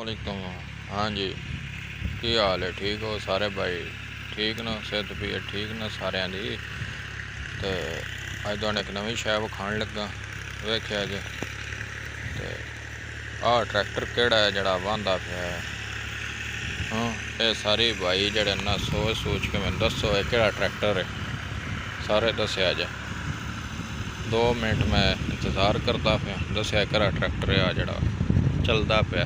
वालेकुम। हाँ जी, की हाल है? ठीक हो सारे भाई? ठीक न? सेहत भी है ठीक न सारिਆਂ ਦੀ? ਤੇ ਅੱਜ ਤੁਹਾਨੂੰ ਇੱਕ ਨਵੀਂ ਸ਼ੈ ਵਿਖਾਉਣ ਲੱਗਾ, ਵੇਖਿਆ ਜੇ। ਤੇ ਆਹ ਟਰੈਕਟਰ ਕਿਹੜਾ ਹੈ ਜਿਹੜਾ ਵਾਹੁੰਦਾ ਪਿਆ ਹੈ? ਹਾਂ, ਇਹ ਸਾਰੇ ਭਾਈ ਜਿਹੜੇ ਨਾ ਸੋਚ ਸੋਚ ਕੇ ਮੈਨੂੰ ਦੱਸੋ ਇਹ ਕਿਹੜਾ ਟਰੈਕਟਰ ਹੈ, ਸਾਰੇ ਦੱਸਿਆ ਜੇ। 2 ਮਿੰਟ ਮੈਂ ਇੰਤਜ਼ਾਰ ਕਰਦਾ ਪਿਆ, ਦੱਸਿਆ ਕਿਹੜਾ ਟਰੈਕਟਰ ਹੈ ਆ ਜਿਹੜਾ ਚੱਲਦਾ ਪਿਆ।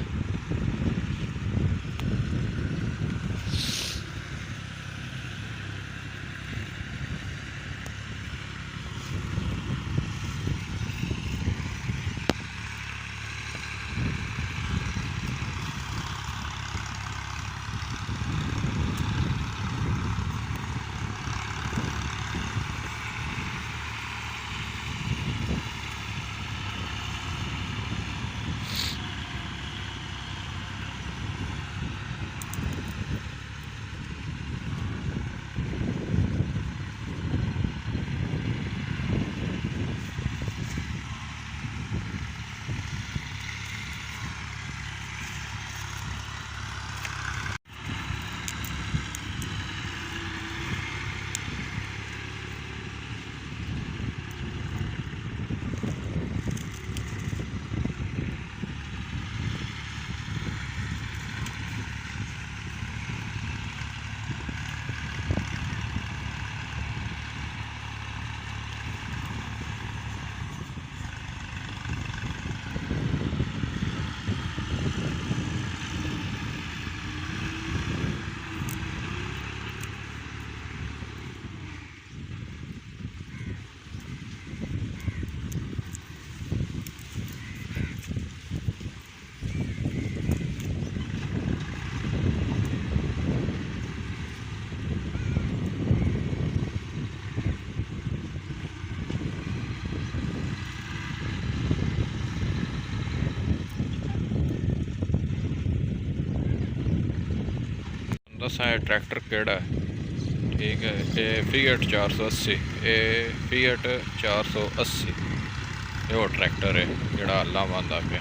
दसा ट्रैक्टर केड़ा है? ठीक है, ये फीएट 480, ये फीएट 480 ये वो ट्रैक्टर है जोड़ा हल्ला वांदा पे।